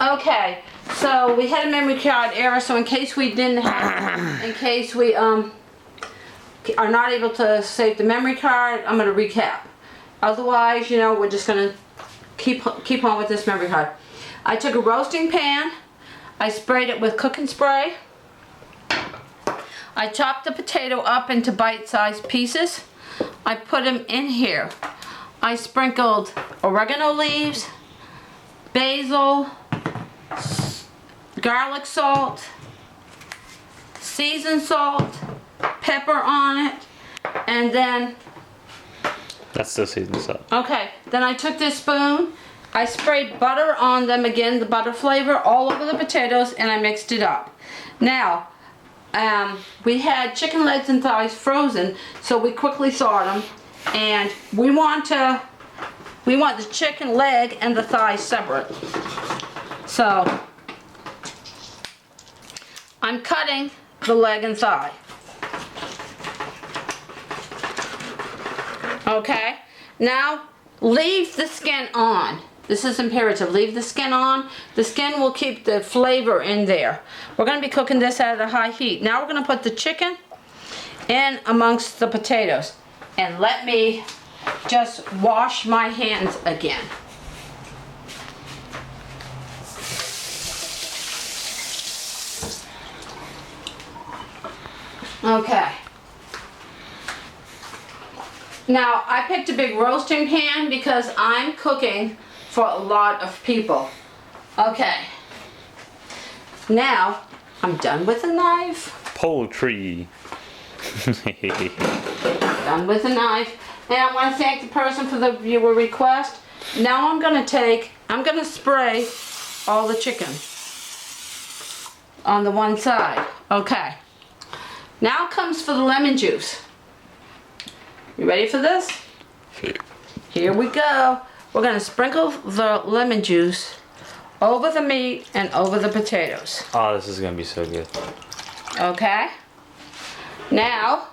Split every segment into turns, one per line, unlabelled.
Okay, so we had a memory card error, so in case we didn't have, in case we are not able to save the memory card, I'm going to recap. Otherwise, you know, we're just going to keep on with this memory card. I took a roasting pan, I sprayed it with cooking spray, I chopped the potato up into bite-sized pieces, I put them in here. I sprinkled oregano leaves, basil, garlic salt, seasoned salt, pepper on it, and then...
That's still seasoned salt.
Okay, then I took this spoon, I sprayed butter on them again, the butter flavor, all over the potatoes, and I mixed it up. Now, we had chicken legs and thighs frozen, so we quickly thawed them, and we want the chicken leg and the thighs separate. So, I'm cutting the leg and thigh. Okay, now leave the skin on. This is imperative. Leave the skin on. The skin will keep the flavor in there. We're going to be cooking this at a high heat. Now we're going to put the chicken in amongst the potatoes. And let me just wash my hands again. Okay. Now, I picked a big roasting pan because I'm cooking for a lot of people. Okay. Now, I'm done with the knife.
Poultry.
Done with the knife. And I want to thank the person for the viewer request. Now I'm going to spray all the chicken on the one side. Okay. Now comes for the lemon juice. You ready for this? Here we go. We're going to sprinkle the lemon juice over the meat and over the potatoes.
Oh, this is going to be so good.
Okay. Now,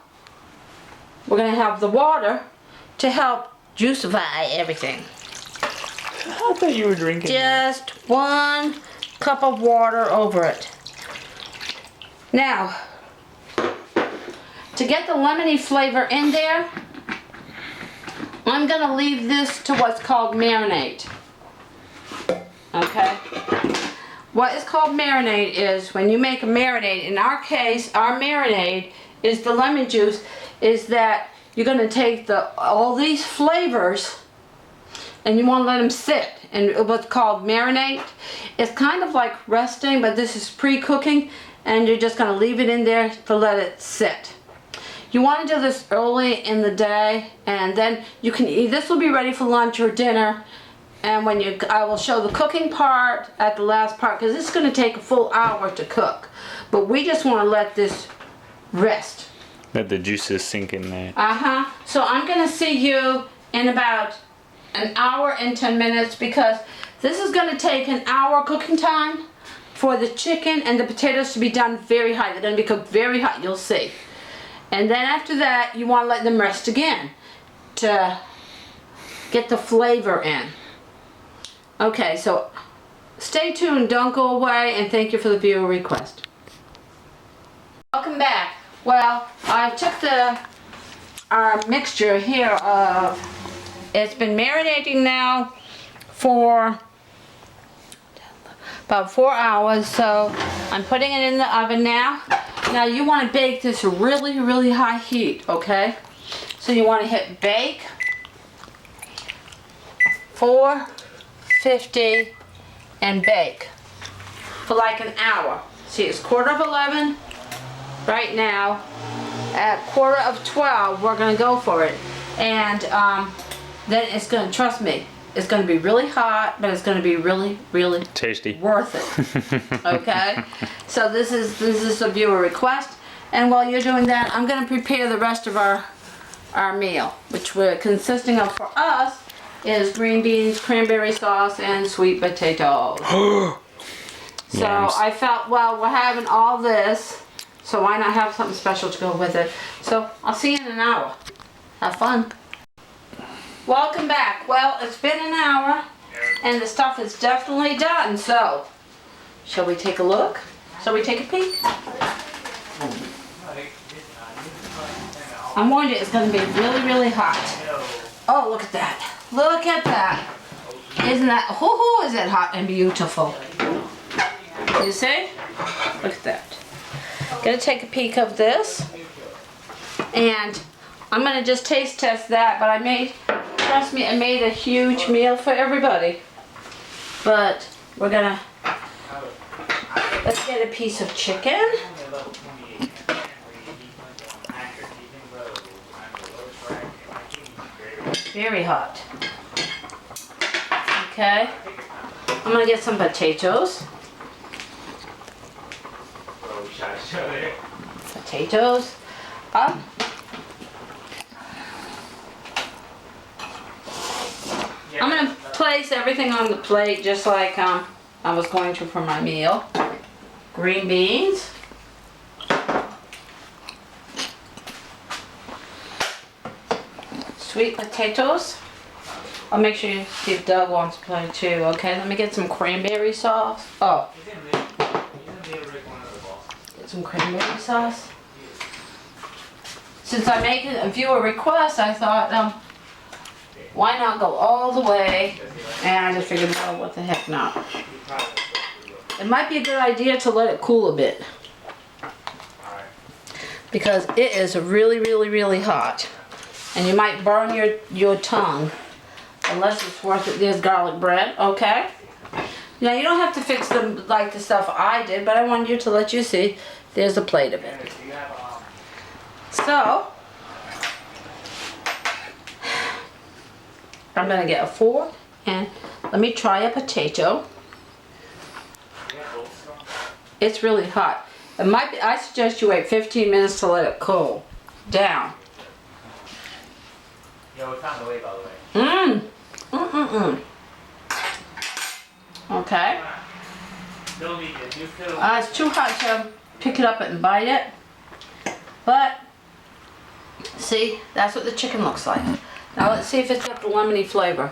we're going to have the water to help juicify everything.
I thought you were drinking.
Just 1 cup of water over it. Now, to get the lemony flavor in there, I'm going to leave this to what's called marinade. Okay? What is called marinade is when you make a marinade, in our case, our marinade is the lemon juice, is that you're going to take all these flavors and you want to let them sit. And what's called marinade, it's kind of like resting, but this is pre-cooking, and you're just going to leave it in there to let it sit. You want to do this early in the day, and then you can eat. This will be ready for lunch or dinner. And I will show the cooking part at the last part, because this is going to take a full hour to cook. But we just want to let this rest.
Let the juices sink in there.
So I'm going to see you in about an hour and 10 minutes, because this is going to take an hour cooking time for the chicken and the potatoes to be done very high. They're going to be cooked very hot, you'll see. And then after that, you want to let them rest again to get the flavor in. Okay, so stay tuned, don't go away, and thank you for the viewer request. Welcome back. Well, I took our mixture here of, it's been marinating now for about 4 hours, so I'm putting it in the oven now. Now you want to bake this really, really high heat, okay? So you want to hit bake, 450, and bake for like an hour. See, it's 11:15 right now. At 11:45, we're going to go for it. And then it's going to, trust me, it's going to be really hot, but it's going to be really, really
tasty,
worth it. Okay, so this is a viewer request, and while you're doing that, I'm going to prepare the rest of our meal, which we're consisting of for us is green beans, cranberry sauce, and sweet potatoes. So
yes.
I felt, well, we're having all this, so why not have something special to go with it? So I'll see you in an hour. Have fun. Welcome back. Well, it's been an hour, and the stuff is definitely done, so Shall we take a look? Shall we take a peek? I'm warning you, it's going to be really, really hot. Oh, look at that. Look at that. Isn't that, hoo-hoo, is it hot and beautiful? You see? Look at that. Gonna take a peek of this. And I'm gonna just taste test that, but I made, trust me, I made a huge meal for everybody. But we're gonna, let's get a piece of chicken. Very hot. Okay. I'm gonna get some potatoes. Potatoes. Up. I'm gonna place everything on the plate just like I was going to for my meal. Green beans. Sweet potatoes. I'll make sure you see if Doug wants to play too. Okay, let me get some cranberry sauce. Oh. Get some cranberry sauce. Since I'm making a viewer request, I thought, why not go all the way? And I just figured, well, what the heck not. It might be a good idea to let it cool a bit. Because it is really, really, really hot. And you might burn your tongue. Unless it's worth it. There's garlic bread, okay? Now you don't have to fix them like the stuff I did, but I wanted you to let you see. There's a plate of it. So, I'm gonna get a fork and let me try a potato. It's really hot. It might be, I suggest you wait 15 minutes to let it cool down.
Yo, it's on the way, by the way.
Okay. It's too hot to pick it up and bite it. But, see, that's what the chicken looks like. Now let's see if it's got the lemony flavor.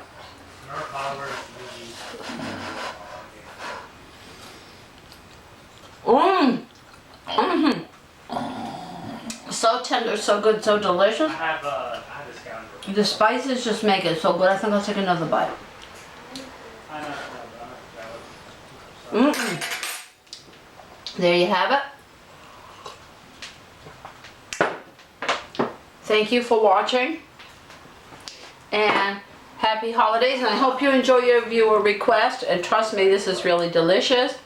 So tender, so good, so delicious. The spices just make it so good. I think I'll take another bite. There you have it. Thank you for watching. And happy holidays. And I hope you enjoy your viewer request. And trust me, this is really delicious.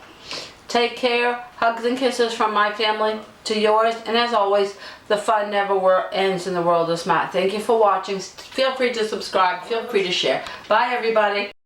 Take care. Hugs and kisses from my family to yours. And as always, the fun never ends in the world of smart. Thank you for watching. Feel free to subscribe. Feel free to share. Bye, everybody.